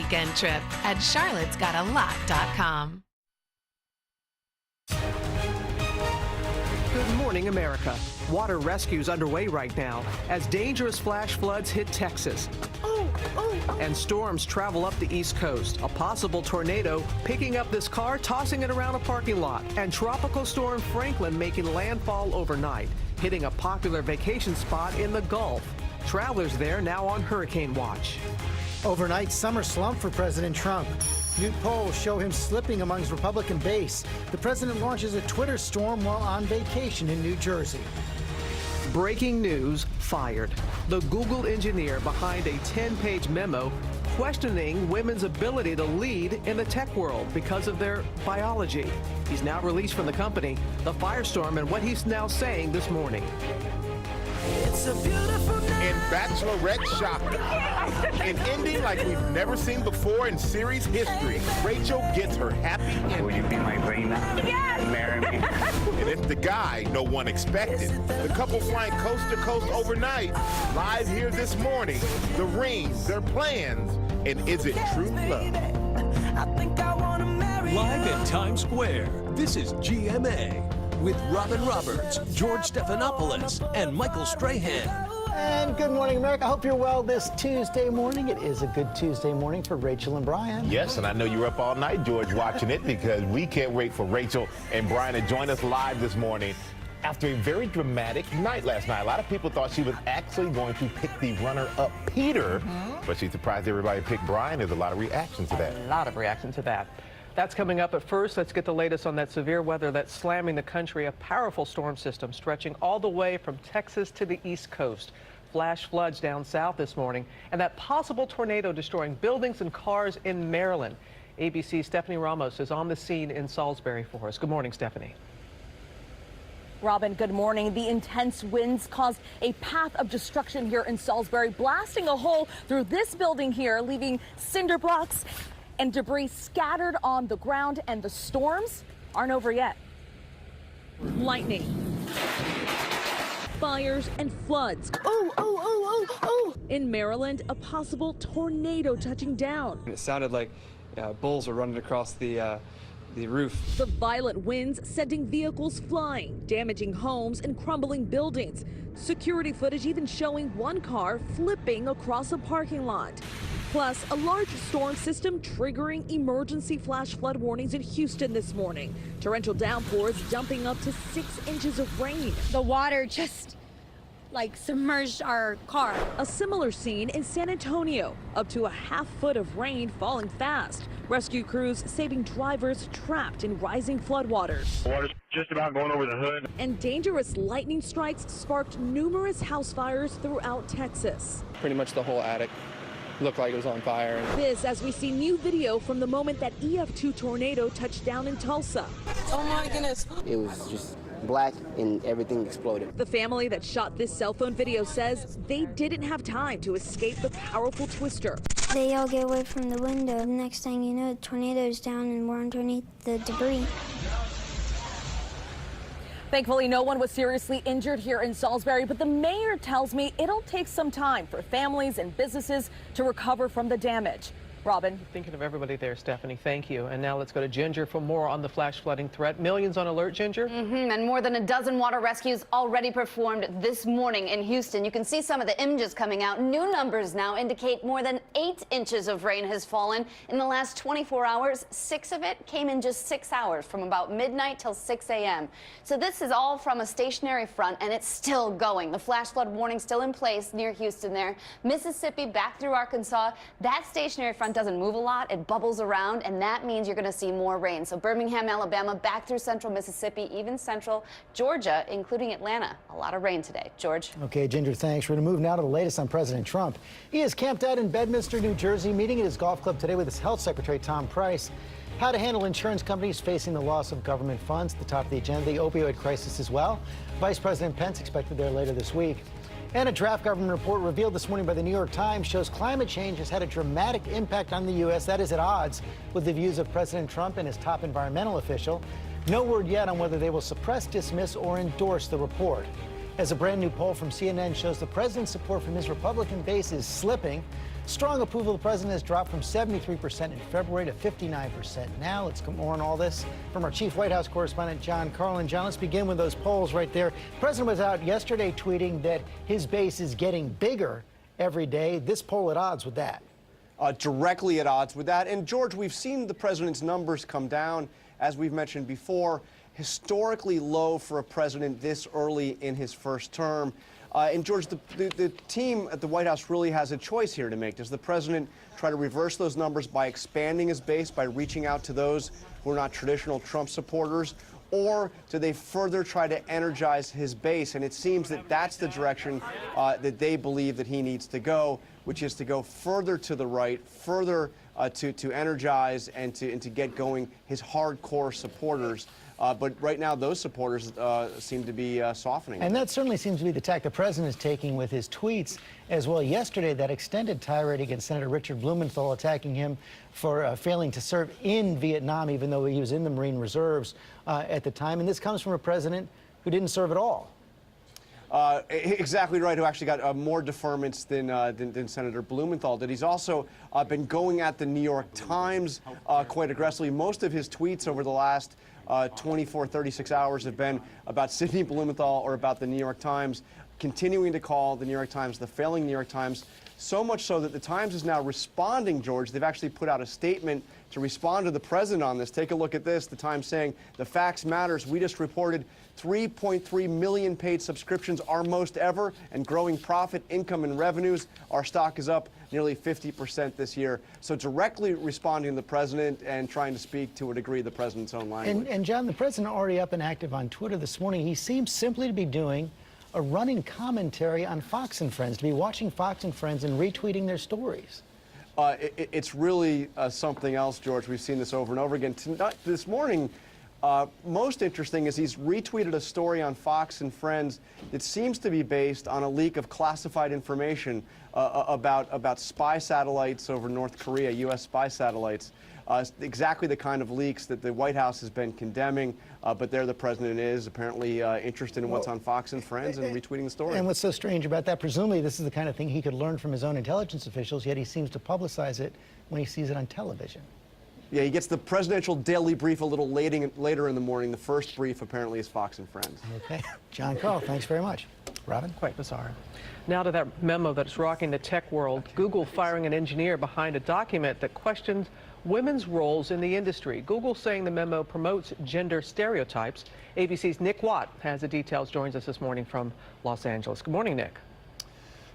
weekend trip at charlottesgotalot.com. Good morning, America. Water rescues underway right now as dangerous flash floods hit Texas. And storms travel up the East Coast. A possible tornado picking up this car, tossing it around a parking lot. And Tropical Storm Franklin making landfall overnight, hitting a popular vacation spot in the Gulf. Travelers there now on hurricane watch. Overnight summer slump for President Trump. New polls show him slipping among his Republican base. The president launches a Twitter storm while on vacation in New Jersey. Breaking news, fired. The Google engineer behind a 10-page memo questioning women's ability to lead in the tech world because of their biology. He's now released from the company. The firestorm and what he's now saying this morning. It's a beautiful night. In Bachelorette shocker. An ending like we've never seen before in series history. Rachel gets her happy ending. Will you be my reina? Yes! Marry me? And it's the guy no one expected. The couple flying coast to coast overnight. Live here this morning. The ring, their plans, and is it true love? I think I wanna marry Live in Times Square, this is GMA with Robin Roberts, George Stephanopoulos, and Michael Strahan. And good morning, America. I hope you're well this Tuesday morning. It is a good Tuesday morning for Rachel and Brian. Yes, and I know you were up all night, George, watching it because we can't wait for Rachel and Brian to join us live this morning after a very dramatic night last night. A lot of people thought she was actually going to pick the runner-up, Peter, but she's surprised everybody picked Brian. There's a lot of reaction to that. A lot of reaction to that. That's coming up, but first, let's get the latest on that severe weather that's slamming the country. A powerful storm system stretching all the way from Texas to the East Coast. Flash floods down south this morning, and that possible tornado destroying buildings and cars in Maryland. ABC's Stephanie Ramos is on the scene in Salisbury for us. Good morning, Stephanie. Robin, good morning. The intense winds caused a path of destruction here in Salisbury, blasting a hole through this building here, leaving cinder blocks and debris scattered on the ground, and the storms aren't over yet. Lightning, fires, and floods. In Maryland, a possible tornado touching down. It sounded like bulls were running across the roof. The violent winds sending vehicles flying, damaging homes and crumbling buildings. Security footage even showing one car flipping across a parking lot. Plus, a large storm system triggering emergency flash flood warnings in Houston this morning. Torrential downpours dumping up to 6 inches of rain. The water just submerged our car. A similar scene in San Antonio, up to a half foot of rain falling fast. Rescue crews saving drivers trapped in rising floodwaters. Water's just about going over the hood. And dangerous lightning strikes sparked numerous house fires throughout Texas. Pretty much the whole attic looked like it was on fire. This as we see new video from the moment that EF2 tornado touched down in Tulsa. Oh my goodness. It was just black and everything exploded. The family that shot this cell phone video says they didn't have time to escape the powerful twister. They all get away from the window. Next thing you know, the tornado's down and we're underneath the debris. Thankfully, no one was seriously injured here in Salisbury, but the mayor tells me it'll take some time for families and businesses to recover from the damage. Robin. Thinking of everybody there, Stephanie. Thank you. And now let's go to Ginger for more on the flash flooding threat. Millions on alert, Ginger. And more than a dozen water rescues already performed this morning in Houston. You can see some of the images coming out. New numbers now indicate more than 8 inches of rain has fallen in the last 24 hours. 6 of it came in just 6 hours, from about midnight till 6 a.m. So this is all from a stationary front, and it's still going. The flash flood warning still in place near Houston there. Mississippi back through Arkansas. That stationary front doesn't move a lot. It bubbles around, and that means you're going to see more rain. So Birmingham, Alabama, back through central Mississippi, even central Georgia, including Atlanta. A lot of rain today. George. Okay, Ginger, thanks. We're going to move now to the latest on President Trump. He is camped out in Bedminster, New Jersey, meeting at his golf club today with his health secretary, Tom Price. How to handle insurance companies facing the loss of government funds at the top of the agenda, the opioid crisis as well. Vice President Pence expected there later this week. And a draft government report revealed this morning by the New York Times shows climate change has had a dramatic impact on the U.S. that is at odds with the views of President Trump and his top environmental official. No word yet on whether they will suppress, dismiss, or endorse the report. As a brand new poll from CNN shows the president's support from his Republican base is slipping. Strong approval of the president has dropped from 73% in February to 59% now. Let's get more on all this from our chief White House correspondent, John Carlin. John, let's begin with those polls right there. The president was out yesterday tweeting that his base is getting bigger every day. This poll at odds with that. Directly at odds with that. And George, we've seen the president's numbers come down, as we've mentioned before, historically low for a president this early in his first term. And George, the team at the White House really has a choice here to make. Does the president try to reverse those numbers by expanding his base, by reaching out to those who are not traditional Trump supporters? Or do they further try to energize his base? And it seems that that's the direction that they believe that he needs to go, which is to go further to the right, further to energize and to get going his hardcore supporters. But right now, those supporters seem to be softening. And that certainly seems to be the tack the president is taking with his tweets as well. Yesterday, that extended tirade against Senator Richard Blumenthal, attacking him for failing to serve in Vietnam, even though he was in the Marine Reserves at the time. And this comes from a president who didn't serve at all. Exactly right, who actually got more deferments than Senator Blumenthal did. He's also been going at the New York Times quite aggressively. Most of his tweets over the last 24, 36 hours have been about Sidney Blumenthal or about the New York Times, continuing to call the New York Times the failing New York Times, so much so that the Times is now responding, George. They've actually put out a statement to respond to the president on this. Take a look at this. The Times saying, "The facts matters. We just reported 3.3 million paid subscriptions, our most ever, and growing profit, income, and revenues. Our stock is up nearly 50% this year." So directly responding to the president and trying to speak to a degree the president's own language. And John, the president already up and active on Twitter this morning. He seems simply to be doing a running commentary on Fox and Friends, to be watching Fox and Friends and retweeting their stories. It's really something else, George. We've seen this over and over again. This morning, most interesting is he's retweeted a story on Fox and Friends that seems to be based on a leak of classified information about spy satellites over North Korea, U.S. spy satellites. Exactly the kind of leaks that the White House has been condemning, but there the president is apparently interested in what's on Fox and Friends and retweeting the story. And what's so strange about that, presumably this is the kind of thing he could learn from his own intelligence officials, yet he seems to publicize it when he sees it on television. Yeah, he gets the presidential daily brief a little later in the morning. The first brief apparently is Fox and Friends. Okay. John Carl, thanks very much. Robin? Quite bizarre. Now to that memo that's rocking the tech world. Google firing an engineer behind a document that questions women's roles in the industry. Google saying the memo promotes gender stereotypes. ABC's Nick Watt has the details, joins us this morning from Los Angeles. Good morning, Nick.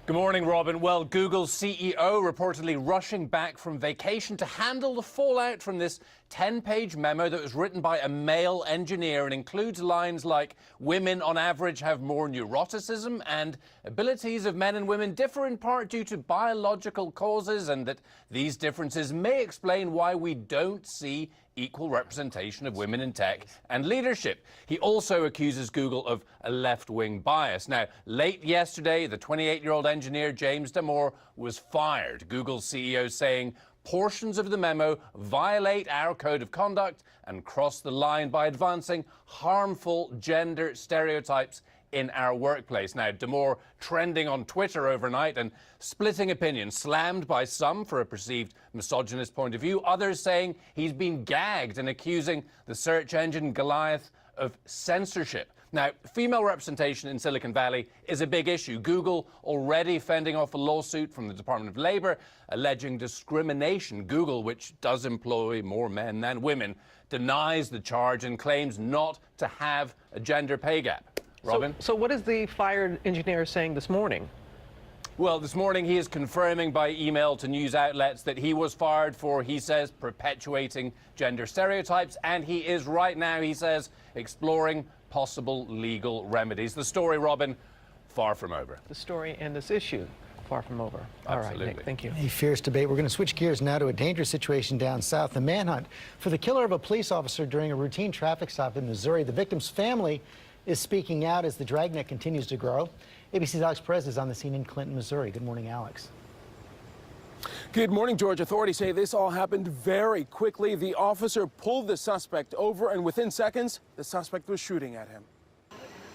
Good morning, Robin. Well, Google's CEO reportedly rushing back from vacation to handle the fallout from this 10-page memo that was written by a male engineer and includes lines like, "Women on average have more neuroticism and abilities of men and women differ in part due to biological causes, and that these differences may explain why we don't see equal representation of women in tech and leadership." He also accuses Google of a left-wing bias. Now, late yesterday, the 28-year-old engineer, James Damore, was fired. Google's CEO saying portions of the memo violate our code of conduct and cross the line by advancing harmful gender stereotypes in our workplace. Now, Damore trending on Twitter overnight and splitting opinion, slammed by some for a perceived misogynist point of view, others saying he's been gagged and accusing the search engine Goliath of censorship. Now, female representation in Silicon Valley is a big issue. Google already fending off a lawsuit from the Department of Labor alleging discrimination. Google, which does employ more men than women, denies the charge and claims not to have a gender pay gap. Robin? So what is the fired engineer saying this morning? Well, this morning he is confirming by email to news outlets that he was fired for, he says, perpetuating gender stereotypes, and he is right now, he says, exploring possible legal remedies. The story, Robin, far from over. The story and this issue, far from over. All right, Nick, thank you. A fierce debate. We're going to switch gears now to a dangerous situation down south. The manhunt for the killer of a police officer during a routine traffic stop in Missouri. The victim's family is speaking out as the dragnet continues to grow. ABC's Alex Perez is on the scene in Clinton, Missouri. Good morning, Alex. Good morning, George. Authorities say this all happened very quickly. The officer pulled the suspect over, and within seconds, the suspect was shooting at him.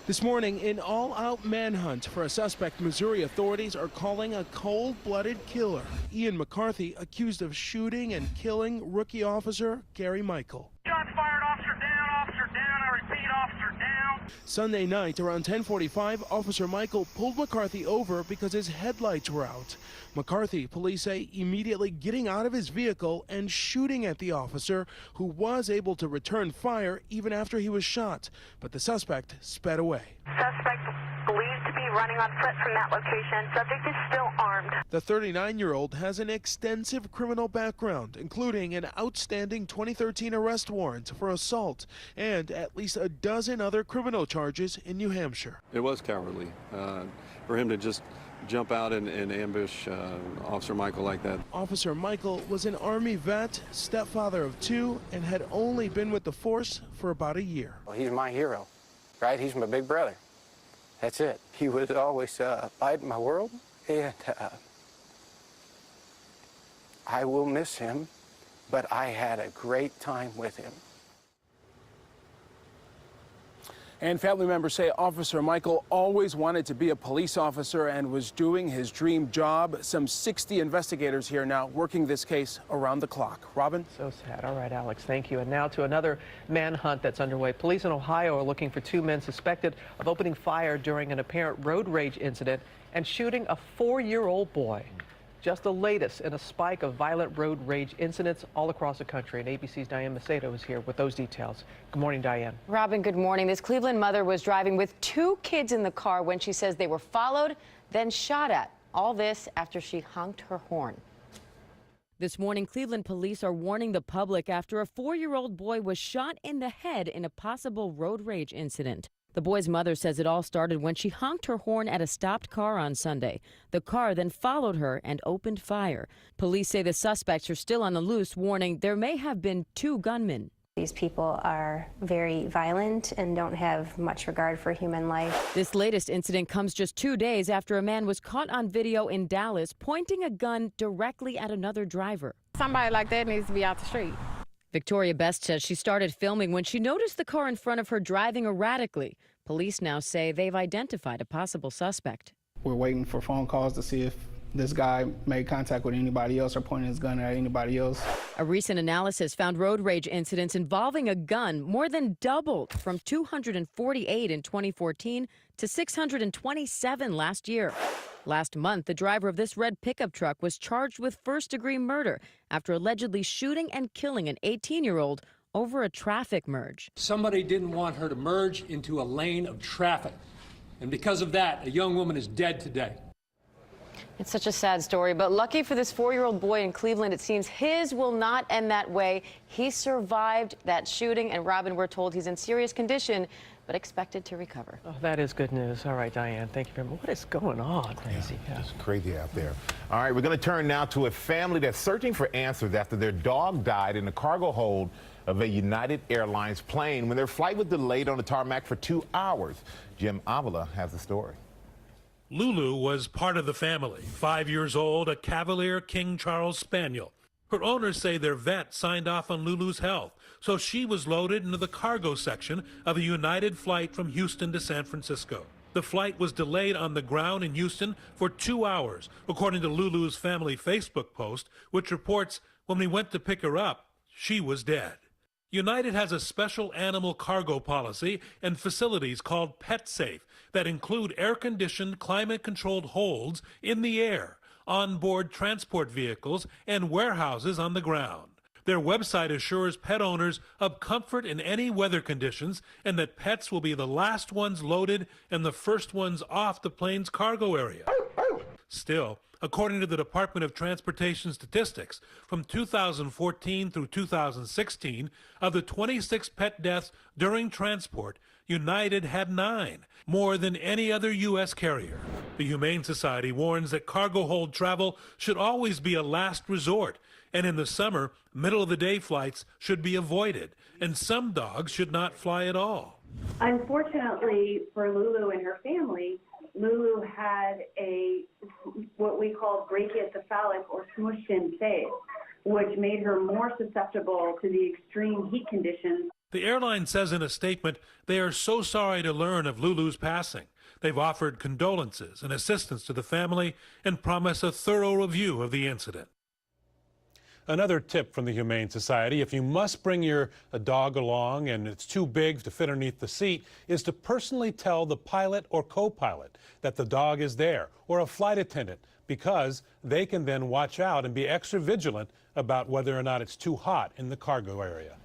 This morning, an all-out manhunt for a suspect Missouri authorities are calling a cold-blooded killer. Ian McCarthy accused of shooting and killing rookie officer Gary Michael. Shots fired, officer down, I repeat, officer down. Sunday night, around 10:45, Officer Michael pulled McCarthy over because his headlights were out. McCarthy, police say, immediately getting out of his vehicle and shooting at the officer, who was able to return fire even after he was shot. But the suspect sped away. Suspect believed to be running on foot from that location. Subject is still armed. The 39-year-old has an extensive criminal background, including an outstanding 2013 arrest warrant for assault and at least a dozen other criminal charges in New Hampshire. It was cowardly for him to just jump out and ambush Officer Michael like that. Officer Michael was an Army vet, stepfather of 2, and had only been with the force for about a year. Well, he's my hero, right? He's my big brother. That's it. He was always light in my world, and I will miss him, but I had a great time with him. And family members say Officer Michael always wanted to be a police officer and was doing his dream job. Some 60 investigators here now working this case around the clock. Robin? So sad. All right, Alex, thank you. And now to another manhunt that's underway. Police in Ohio are looking for 2 men suspected of opening fire during an apparent road rage incident and shooting a 4-year-old boy. Just the latest in a spike of violent road rage incidents all across the country. And ABC's Diane Macedo is here with those details. Good morning, Diane. Robin, good morning. This Cleveland mother was driving with 2 kids in the car when she says they were followed, then shot at. All this after she honked her horn. This morning, Cleveland police are warning the public after a 4-year-old boy was shot in the head in a possible road rage incident. The boy's mother says it all started when she honked her horn at a stopped car on Sunday. The car then followed her and opened fire. Police say the suspects are still on the loose, warning there may have been 2 gunmen. These people are very violent and don't have much regard for human life. This latest incident comes just 2 days after a man was caught on video in Dallas pointing a gun directly at another driver. Somebody like that needs to be out the street. Victoria Best says she started filming when she noticed the car in front of her driving erratically. Police now say they've identified a possible suspect. We're waiting for phone calls to see if this guy made contact with anybody else or pointed his gun at anybody else. A recent analysis found road rage incidents involving a gun more than doubled from 248 in 2014 to 627 last year. Last month, the driver of this red pickup truck was charged with first-degree murder after allegedly shooting and killing an 18-year-old over a traffic merge. Somebody didn't want her to merge into a lane of traffic. And because of that, a young woman is dead today. It's such a sad story, but lucky for this 4-year-old boy in Cleveland, it seems his will not end that way. He survived that shooting, and Robin, we're told he's in serious condition, but expected to recover. Oh, that is good news. All right, Diane, thank you very much. What is going on? Crazy. Yeah. It's crazy out there. All right, we're going to turn now to a family that's searching for answers after their dog died in the cargo hold of a United Airlines plane when their flight was delayed on the tarmac for 2 hours. Jim Avila has the story. Lulu was part of the family, 5 years old, a Cavalier King Charles Spaniel. Her owners say their vet signed off on Lulu's health, so she was loaded into the cargo section of a United flight from Houston to San Francisco. The flight was delayed on the ground in Houston for 2 hours, according to Lulu's family Facebook post, which reports when we went to pick her up, she was dead. United has a special animal cargo policy and facilities called Pet Safe that include air-conditioned, climate-controlled holds in the air, onboard transport vehicles, and warehouses on the ground. Their website assures pet owners of comfort in any weather conditions and that pets will be the last ones loaded and the first ones off the plane's cargo area. Still, according to the Department of Transportation statistics, from 2014 through 2016, of the 26 pet deaths during transport, United had 9, more than any other U.S. carrier. The Humane Society warns that cargo hold travel should always be a last resort, and in the summer, middle-of-the-day flights should be avoided, and some dogs should not fly at all. Unfortunately for Lulu and her family, Lulu had what we call brachiocephalic or smushed-in face, which made her more susceptible to the extreme heat conditions. The airline says in a statement they are so sorry to learn of Lulu's passing. They've offered condolences and assistance to the family and promise a thorough review of the incident. Another tip from the Humane Society, if you must bring your dog along and it's too big to fit underneath the seat, is to personally tell the pilot or co-pilot that the dog is there, or a flight attendant, because they can then watch out and be extra vigilant about whether or not it's too hot in the cargo area.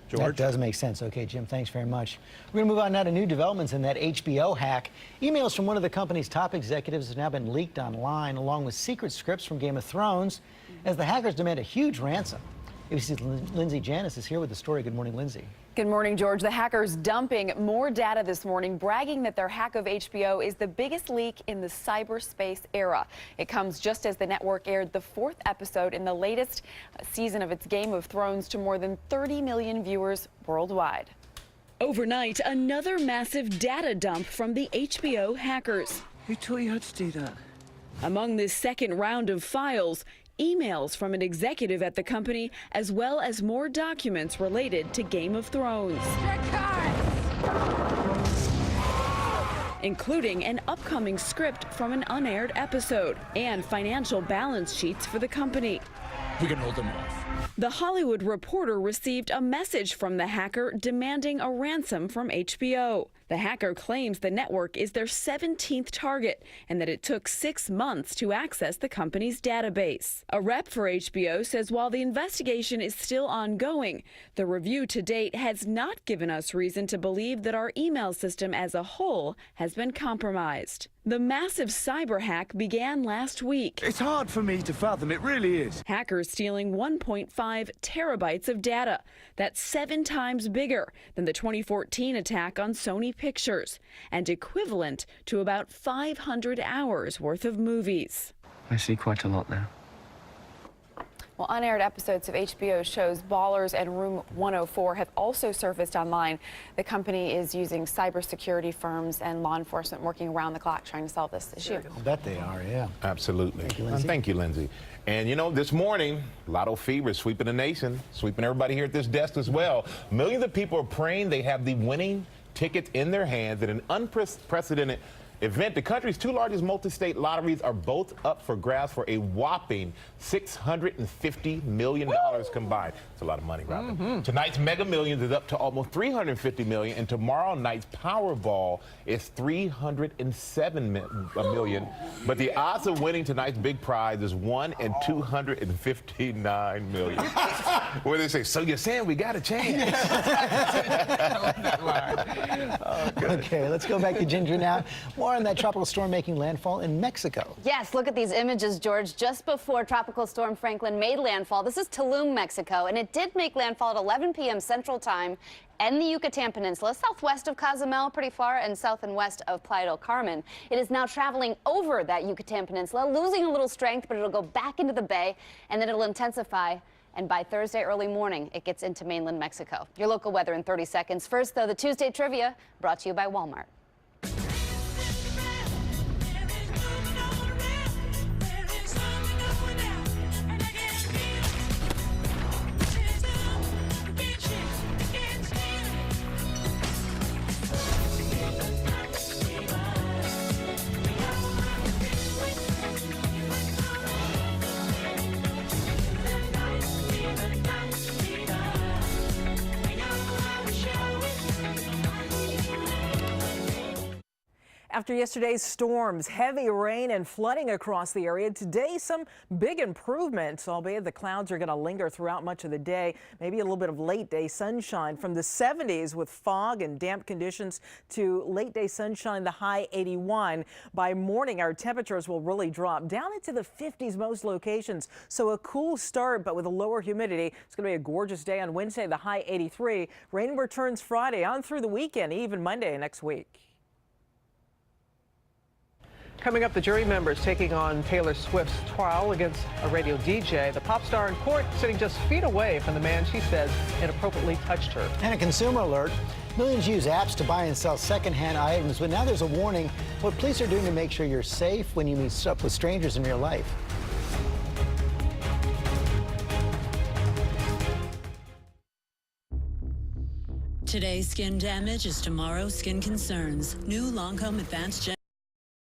George? That does make sense. Okay, Jim, thanks very much. We're going to move on now to new developments in that HBO hack. Emails from one of the company's top executives have now been leaked online, along with secret scripts from Game of Thrones, as the hackers demand a huge ransom. ABC's Lindsay Janis is here with the story. Good morning, Lindsay. Good morning, George. The hackers dumping more data this morning, bragging that their hack of HBO is the biggest leak in the cyberspace era. It comes just as the network aired the 4th episode in the latest season of its Game of Thrones to more than 30 million viewers worldwide. Overnight, another massive data dump from the HBO hackers. Who taught you how to do that? Among this second round of files, emails from an executive at the company, as well as more documents related to Game of Thrones, including an upcoming script from an unaired episode and financial balance sheets for the company. We can hold them off. The Hollywood Reporter received a message from the hacker demanding a ransom from HBO. The hacker claims the network is their 17th target and that it took 6 months to access the company's database. A rep for HBO says while the investigation is still ongoing, the review to date has not given us reason to believe that our email system as a whole has been compromised. The massive cyber hack began last week. It's hard for me to fathom, it really is. Hackers stealing 1.5 terabytes of data. That's 7 times bigger than the 2014 attack on Sony Pictures and equivalent to about 500 hours worth of movies. I see quite a lot now. Well, unaired episodes of HBO shows Ballers and Room 104 have also surfaced online. The company is using cybersecurity firms and law enforcement working around the clock trying to solve this issue. I bet they are, yeah. Absolutely. Thank you, Lindsay. Thank you, Lindsay. And you know, this morning, Lotto fever is sweeping the nation, sweeping everybody here at this desk as well. Millions of people are praying they have the winning tickets in their hands in an unprecedented event. The country's 2 largest multi-state lotteries are both up for grabs for a whopping $650 million combined. It's a lot of money, Robin. Tonight's Mega Millions is up to almost $350 million, and tomorrow night's Powerball is $307 million. But the odds of winning tonight's big prize is 1 in 259 million. Where they say, so you're saying we got a chance? Okay, let's go back to Ginger now. More on that tropical storm making landfall in Mexico. Yes, look at these images, George. Just before Tropical Storm Franklin made landfall, this is Tulum, Mexico, and it did make landfall at 11 p.m. Central Time and the Yucatan Peninsula, southwest of Cozumel, pretty far, and south and west of Playa del Carmen. It is now traveling over that Yucatan Peninsula, losing a little strength, but it'll go back into the bay, and then it'll intensify. And by Thursday early morning, it gets into mainland Mexico. Your local weather in 30 seconds. First, though, the Tuesday trivia brought to you by Walmart. After yesterday's storms, heavy rain and flooding across the area, today some big improvements, albeit the clouds are going to linger throughout much of the day. Maybe a little bit of late day sunshine from the 70s with fog and damp conditions to late day sunshine, the high 81. By morning, our temperatures will really drop down into the 50s most locations. So a cool start, but with a lower humidity. It's going to be a gorgeous day on Wednesday, the high 83. Rain returns Friday on through the weekend, even Monday next week. Coming up, the jury members taking on Taylor Swift's trial against a radio DJ. The pop star in court sitting just feet away from the man she says inappropriately touched her. And a consumer alert. Millions use apps to buy and sell secondhand items, but now there's a warning what police are doing to make sure you're safe when you meet up with strangers in real life. Today's skin damage is tomorrow's skin concerns. New Lancome Advanced Gen